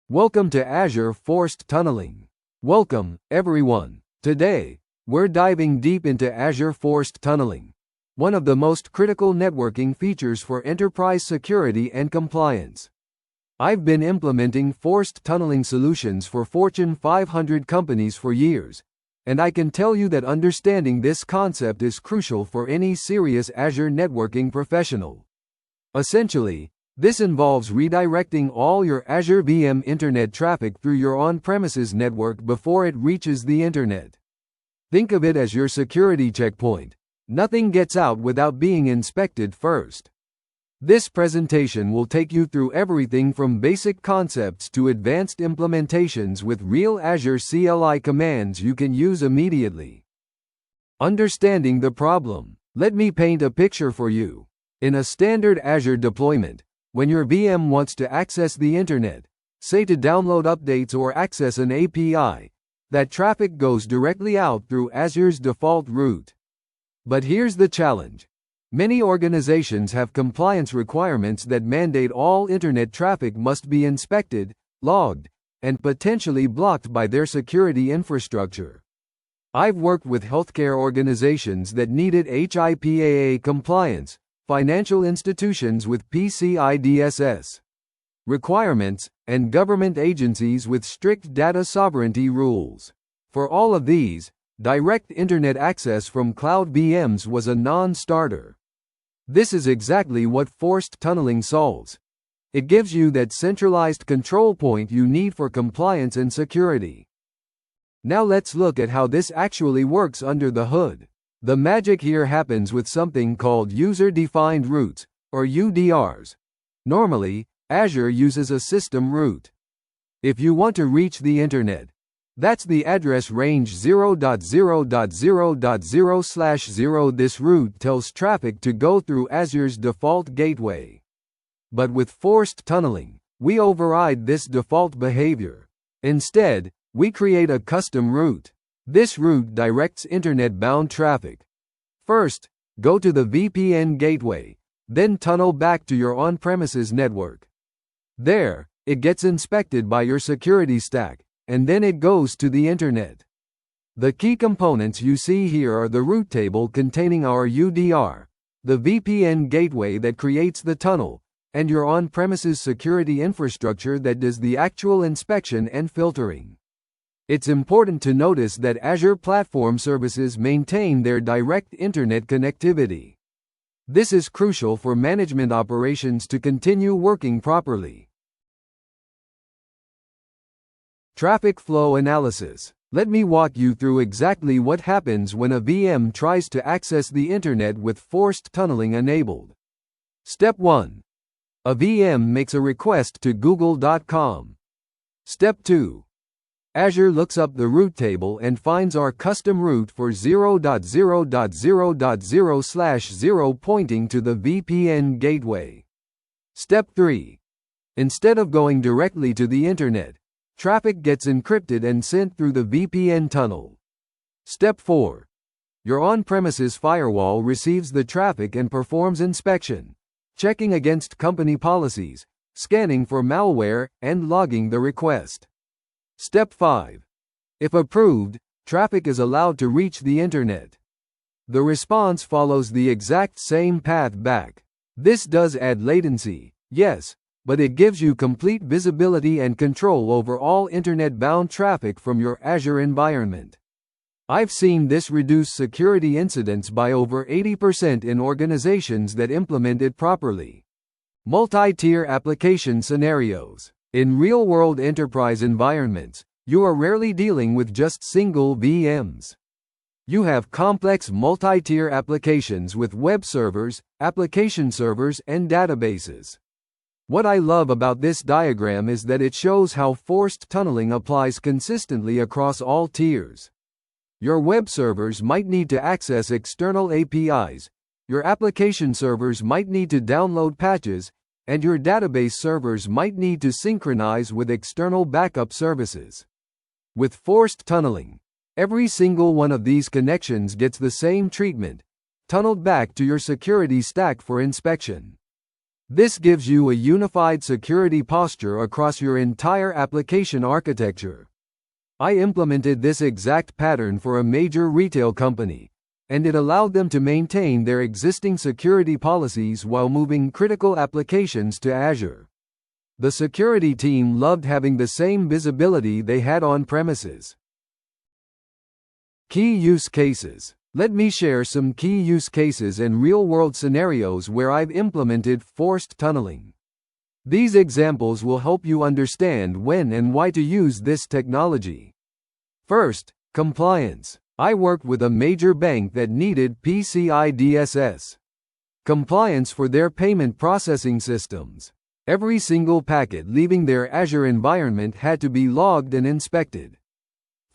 Welcome to Azure Forced Tunneling. Welcome, everyone. Today, we're diving deep into Azure Forced Tunneling, one of the most critical networking features for enterprise security and compliance. I've been implementing forced tunneling solutions for Fortune 500 companies for years, and I can tell you that understanding this concept is crucial for any serious Azure networking professional. Essentially, this involves redirecting all your Azure VM internet traffic through your on-premises network before it reaches the internet. Think of it as your security checkpoint. Nothing gets out without being inspected first. This presentation will take you through everything from basic concepts to advanced implementations with real Azure CLI commands you can use immediately. Understanding the problem. Let me paint a picture for you. In a standard Azure deployment, when your VM wants to access the internet, say to download updates or access an API, that traffic goes directly out through Azure's default route. But here's the challenge. Many organizations have compliance requirements that mandate all internet traffic must be inspected, logged, and potentially blocked by their security infrastructure. I've worked with healthcare organizations that needed HIPAA compliance, financial institutions with PCI-DSS requirements, and government agencies with strict data sovereignty rules. For all of these, direct internet access from cloud VMs was a non-starter. This is exactly what forced tunneling solves. It gives you that centralized control point you need for compliance and security. Now let's look at how this actually works under the hood. The magic here happens with something called user-defined routes, or UDRs. Normally, Azure uses a system route. If you want to reach the internet, that's the address range 0.0.0.0/0. This route tells traffic to go through Azure's default gateway. But with forced tunneling, we override this default behavior. Instead, we create a custom route. This route directs internet-bound traffic. First, go to the VPN gateway, then tunnel back to your on-premises network. There, it gets inspected by your security stack, and then it goes to the internet. The key components you see here are the route table containing our UDR, the VPN gateway that creates the tunnel, and your on-premises security infrastructure that does the actual inspection and filtering. It's important to notice that Azure Platform Services maintain their direct internet connectivity. This is crucial for management operations to continue working properly. Traffic flow analysis. Let me walk you through exactly what happens when a VM tries to access the internet with forced tunneling enabled. Step 1. A VM makes a request to google.com. Step 2. Azure looks up the route table and finds our custom route for 0.0.0.0/0 pointing to the VPN gateway. Step 3. Instead of going directly to the internet, traffic gets encrypted and sent through the VPN tunnel. Step 4. Your on-premises firewall receives the traffic and performs inspection, checking against company policies, scanning for malware, and logging the request. Step 5. If approved, traffic is allowed to reach the internet. The response follows the exact same path back. This does add latency, yes, but it gives you complete visibility and control over all internet-bound traffic from your Azure environment. I've seen this reduce security incidents by over 80% in organizations that implement it properly. Multi-tier application scenarios. In real-world enterprise environments, you are rarely dealing with just single VMs. You have complex multi-tier applications with web servers, application servers, and databases. What I love about this diagram is that it shows how forced tunneling applies consistently across all tiers. Your web servers might need to access external APIs, your application servers might need to download patches, and your database servers might need to synchronize with external backup services. With forced tunneling, every single one of these connections gets the same treatment, tunneled back to your security stack for inspection. This gives you a unified security posture across your entire application architecture. I implemented this exact pattern for a major retail company, and it allowed them to maintain their existing security policies while moving critical applications to Azure. The security team loved having the same visibility they had on premises. Key use cases. Let me share some key use cases and real-world scenarios where I've implemented forced tunneling. These examples will help you understand when and why to use this technology. First, compliance. I worked with a major bank that needed PCI-DSS compliance for their payment processing systems. Every single packet leaving their Azure environment had to be logged and inspected.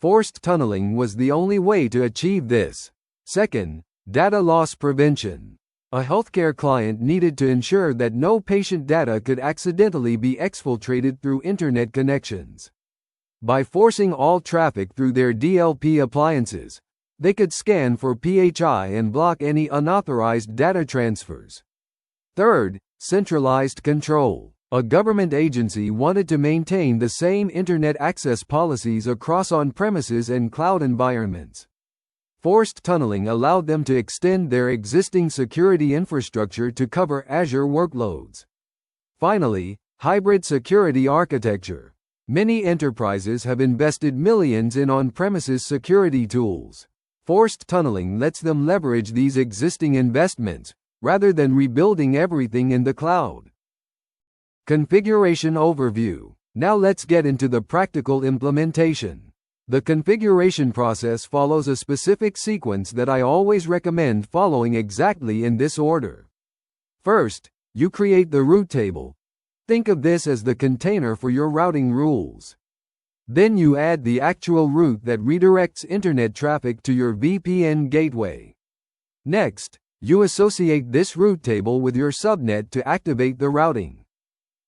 Forced tunneling was the only way to achieve this. Second, data loss prevention. A healthcare client needed to ensure that no patient data could accidentally be exfiltrated through internet connections. By forcing all traffic through their DLP appliances, they could scan for PHI and block any unauthorized data transfers. Third, centralized control. A government agency wanted to maintain the same internet access policies across on-premises and cloud environments. Forced tunneling allowed them to extend their existing security infrastructure to cover Azure workloads. Finally, hybrid security architecture. Many enterprises have invested millions in on-premises security tools. Forced tunneling lets them leverage these existing investments, rather than rebuilding everything in the cloud. Configuration overview. Now let's get into the practical implementation. The configuration process follows a specific sequence that I always recommend following exactly in this order. First, you create the route table. Think of this as the container for your routing rules. Then you add the actual route that redirects internet traffic to your VPN gateway. Next, you associate this route table with your subnet to activate the routing.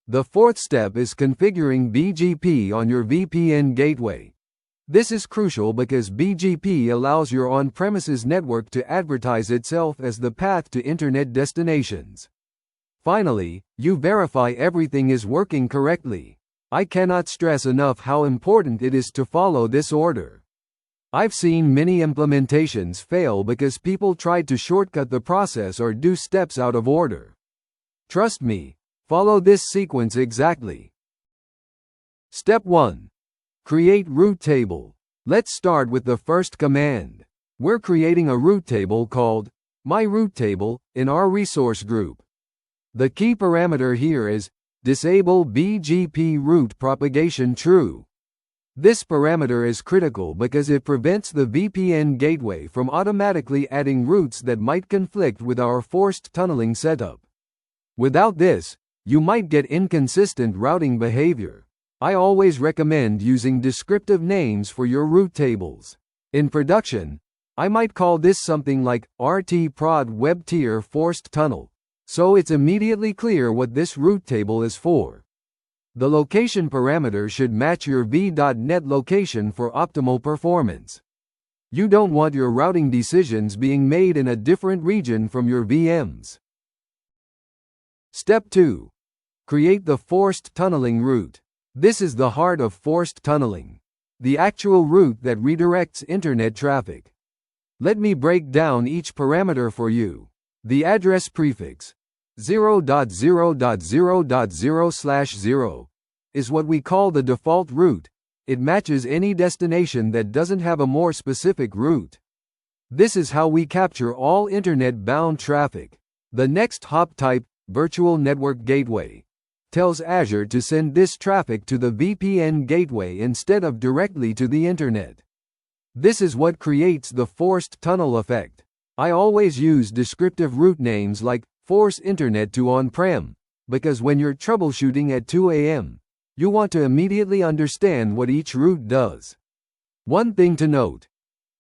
The fourth step is configuring BGP on your VPN gateway. This is crucial because BGP allows your on-premises network to advertise itself as the path to internet destinations. Finally, you verify everything is working correctly. I cannot stress enough how important it is to follow this order. I've seen many implementations fail because people tried to shortcut the process or do steps out of order. Trust me, follow this sequence exactly. Step 1. Create route table. Let's start with the first command. We're creating a route table called My Route Table in our resource group. The key parameter here is Disable BGP route propagation true. This parameter is critical because it prevents the VPN gateway from automatically adding routes that might conflict with our forced tunneling setup. Without this, you might get inconsistent routing behavior. I always recommend using descriptive names for your route tables. In production, I might call this something like RT-prod web tier forced tunnel, so it's immediately clear what this route table is for. The location parameter should match your v.net location for optimal performance. You don't want your routing decisions being made in a different region from your VMs. Step 2. Create the forced tunneling route. This is the heart of forced tunneling, the actual route that redirects internet traffic. Let me break down each parameter for you. The address prefix 0.0.0.0/0 is what we call the default route. It matches any destination that doesn't have a more specific route. This is how we capture all internet-bound traffic. The next hop type, Virtual Network Gateway, tells Azure to send this traffic to the VPN gateway instead of directly to the internet. This is what creates the forced tunnel effect. I always use descriptive route names like force internet to on-prem, because when you're troubleshooting at 2 a.m., you want to immediately understand what each route does. One thing to note,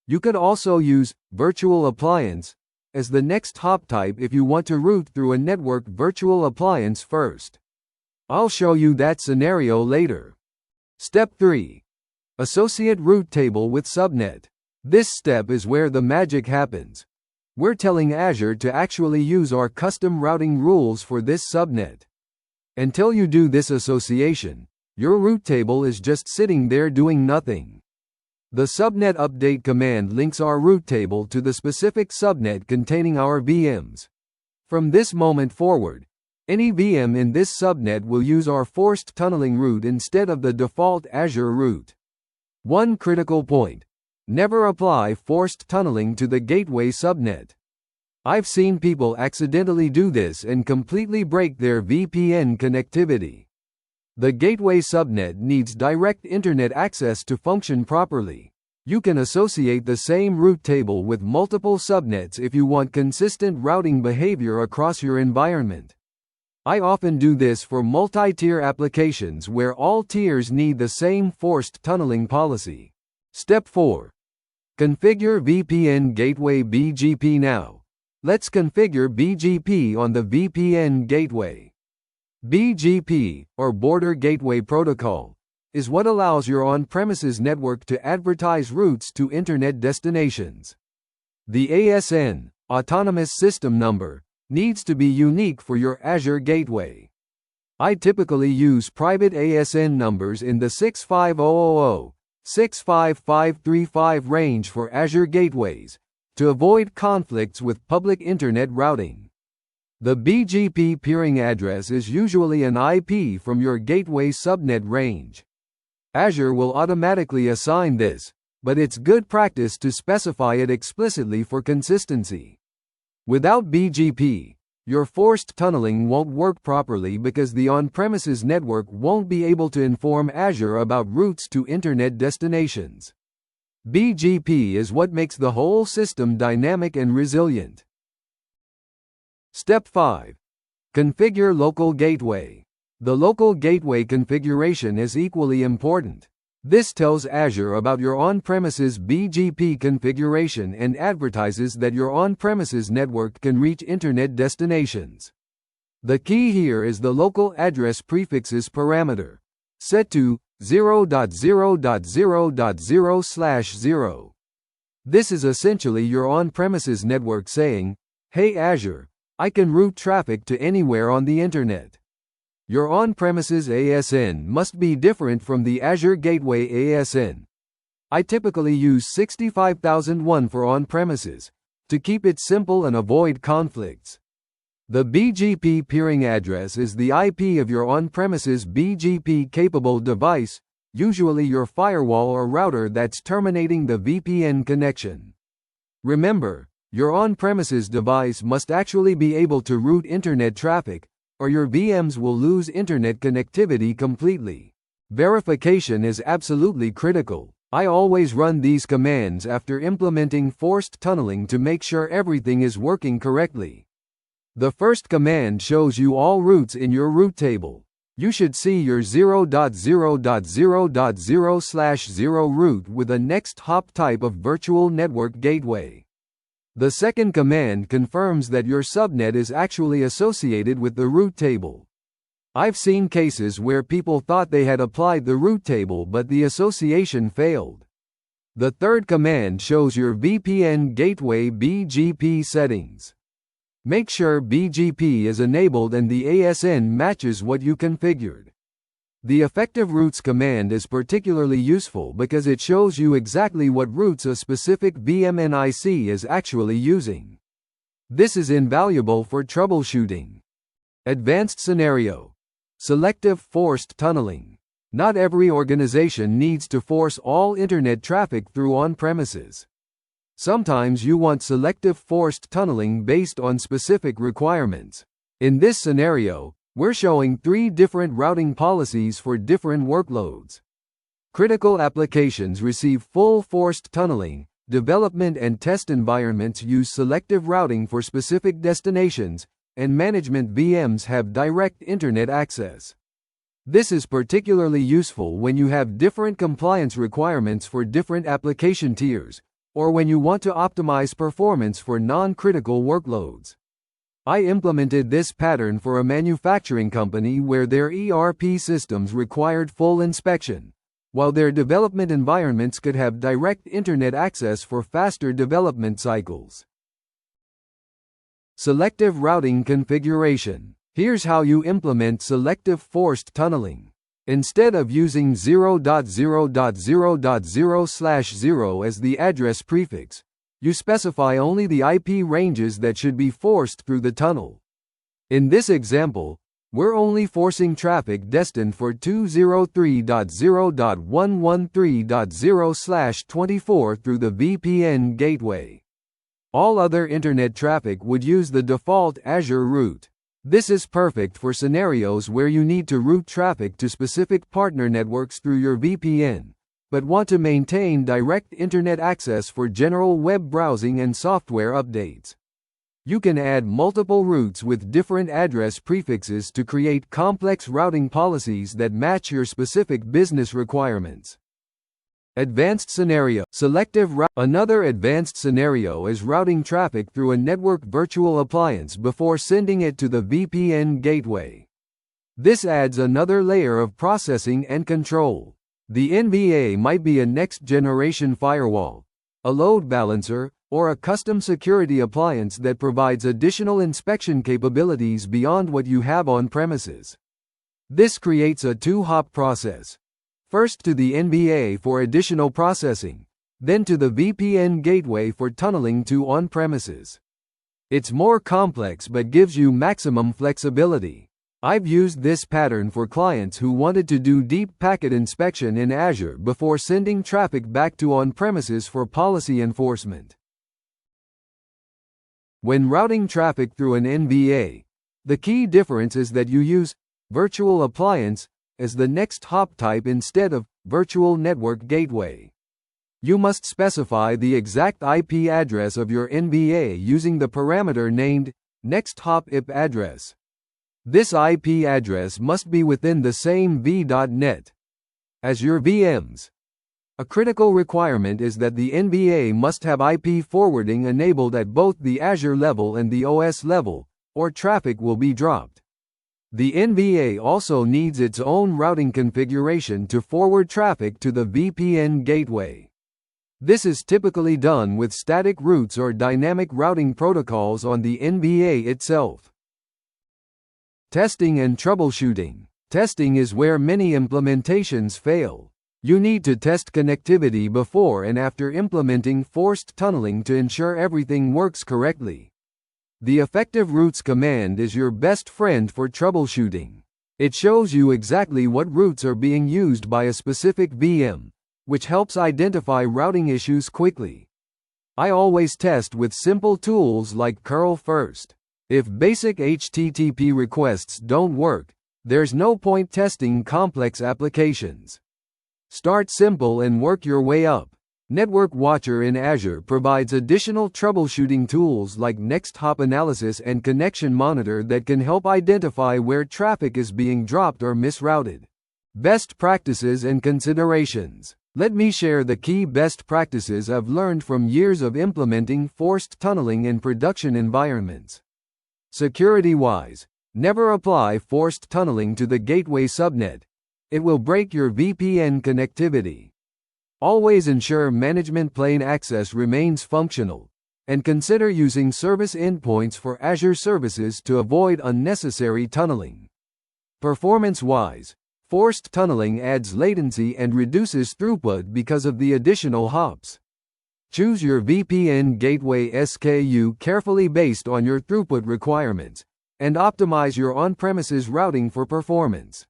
you could also use virtual appliance as the next hop type if you want to route through a network virtual appliance first. I'll show you that scenario later. Step 3. Associate route table with subnet. This step is where the magic happens. we're telling Azure to actually use our custom routing rules for this subnet. Until you do this association, your route table is just sitting there doing nothing. The subnet update command links our route table to the specific subnet containing our VMs. From this moment forward, any VM in this subnet will use our forced tunneling route instead of the default Azure route. One critical point: never apply forced tunneling to the gateway subnet. I've seen people accidentally do this and completely break their VPN connectivity. The gateway subnet needs direct internet access to function properly. You can associate the same route table with multiple subnets if you want consistent routing behavior across your environment. I often do this for multi-tier applications where all tiers need the same forced tunneling policy. Step 4. Configure VPN Gateway BGP now. Let's configure BGP on the VPN gateway. BGP, or Border Gateway Protocol, is what allows your on-premises network to advertise routes to internet destinations. The ASN, Autonomous System Number, needs to be unique for your Azure gateway. I typically use private ASN numbers in the 65000-65535 range for Azure gateways, to avoid conflicts with public internet routing. The BGP peering address is usually an IP from your gateway subnet range. Azure will automatically assign this, but it's good practice to specify it explicitly for consistency. Without BGP, your forced tunneling won't work properly because the on-premises network won't be able to inform Azure about routes to internet destinations. BGP is what makes the whole system dynamic and resilient. Step 5. Configure local gateway. The local gateway configuration is equally important. This tells Azure about your on-premises BGP configuration and advertises that your on-premises network can reach internet destinations. The key here is the local address prefixes parameter, set to 0.0.0.0/0. This is essentially your on-premises network saying, "Hey Azure, I can route traffic to anywhere on the internet." Your on-premises ASN must be different from the Azure Gateway ASN. I typically use 65001 for on-premises, to keep it simple and avoid conflicts. The BGP peering address is the IP of your on-premises BGP-capable device, usually your firewall or router that's terminating the VPN connection. Remember, your on-premises device must actually be able to route internet traffic, or your VMs will lose internet connectivity completely. Verification is absolutely critical. I always run these commands after implementing forced tunneling to make sure everything is working correctly. The first command shows you all routes in your route table. You should see your 0.0.0.0/0 route with a next hop type of virtual network gateway. The second command confirms that your subnet is actually associated with the route table. I've seen cases where people thought they had applied the route table but the association failed. The third command shows your VPN gateway BGP settings. Make sure BGP is enabled and the ASN matches what you configured. The effective routes command is particularly useful because it shows you exactly what routes a specific VMNIC is actually using. This is invaluable for troubleshooting. Advanced scenario. Selective forced tunneling. Not every organization needs to force all internet traffic through on-premises. Sometimes you want selective forced tunneling based on specific requirements. In this scenario, we're showing 3 different routing policies for different workloads. Critical applications receive full forced tunneling. Development and test environments use selective routing for specific destinations, and management VMs have direct internet access. This is particularly useful when you have different compliance requirements for different application tiers, or when you want to optimize performance for non-critical workloads. I implemented this pattern for a manufacturing company where their ERP systems required full inspection, while their development environments could have direct internet access for faster development cycles. Selective routing configuration. Here's how you implement selective forced tunneling. Instead of using 0.0.0.0/0 as the address prefix, you specify only the IP ranges that should be forced through the tunnel. In this example, we're only forcing traffic destined for 203.0.113.0/24 through the VPN gateway. All other internet traffic would use the default Azure route. This is perfect for scenarios where you need to route traffic to specific partner networks through your VPN, but want to maintain direct internet access for general web browsing and software updates. You can add multiple routes with different address prefixes to create complex routing policies that match your specific business requirements. Advanced scenario. Another advanced scenario is routing traffic through a network virtual appliance before sending it to the VPN gateway. This adds another layer of processing and control. The NBA might be a next-generation firewall, a load balancer, or a custom security appliance that provides additional inspection capabilities beyond what you have on premises. This creates a two-hop process. First to the NBA for additional processing, then to the VPN gateway for tunneling to on-premises. It's more complex but gives you maximum flexibility. I've used this pattern for clients who wanted to do deep packet inspection in Azure before sending traffic back to on-premises for policy enforcement. When routing traffic through an NBA, the key difference is that you use virtual appliance as the next hop type instead of virtual network gateway. You must specify the exact IP address of your NBA using the parameter named next hop IP address. This IP address must be within the same v.net as your VMs. A critical requirement is that the NBA must have IP forwarding enabled at both the Azure level and the OS level, or traffic will be dropped. The NBA also needs its own routing configuration to forward traffic to the VPN gateway. This is typically done with static routes or dynamic routing protocols on the NBA itself. Testing and troubleshooting. Testing is where many implementations fail. You need to test connectivity before and after implementing forced tunneling to ensure everything works correctly. The effective routes command is your best friend for troubleshooting. It shows you exactly what routes are being used by a specific VM, which helps identify routing issues quickly. I always test with simple tools like curl first. If basic HTTP requests don't work, there's no point testing complex applications. Start simple and work your way up. Network Watcher in Azure provides additional troubleshooting tools like Next Hop Analysis and Connection Monitor that can help identify where traffic is being dropped or misrouted. Best practices and considerations. Let me share the key best practices I've learned from years of implementing forced tunneling in production environments. Security-wise, never apply forced tunneling to the gateway subnet. It will break your VPN connectivity. Always ensure management plane access remains functional, and consider using service endpoints for Azure services to avoid unnecessary tunneling. Performance-wise, forced tunneling adds latency and reduces throughput because of the additional hops. Choose your VPN gateway SKU carefully based on your throughput requirements, and optimize your on-premises routing for performance.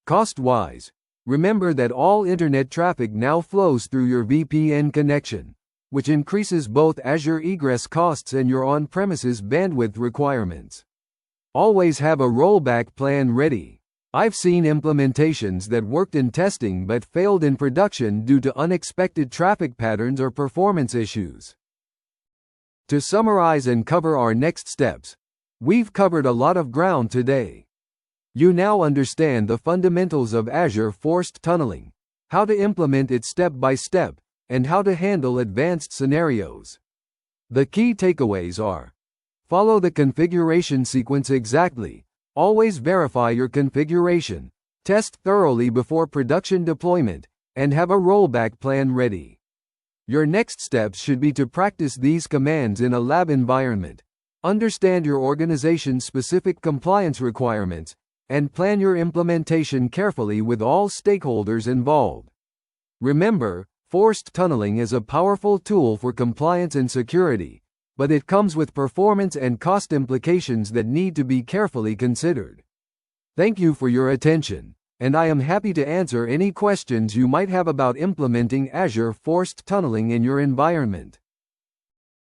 Cost-wise, remember that all internet traffic now flows through your VPN connection, which increases both Azure egress costs and your on-premises bandwidth requirements. Always have a rollback plan ready. I've seen implementations that worked in testing but failed in production due to unexpected traffic patterns or performance issues. To summarize and cover our next steps, we've covered a lot of ground today. You now understand the fundamentals of Azure Forced Tunneling, how to implement it step by step, and how to handle advanced scenarios. The key takeaways are: follow the configuration sequence exactly, always verify your configuration, test thoroughly before production deployment, and have a rollback plan ready. Your next steps should be to practice these commands in a lab environment, Understand your organization's specific compliance requirements, and plan your implementation carefully with all stakeholders involved. Remember, forced tunneling is a powerful tool for compliance and security, but it comes with performance and cost implications that need to be carefully considered. Thank you for your attention, and I am happy to answer any questions you might have about implementing Azure Forced Tunneling in your environment.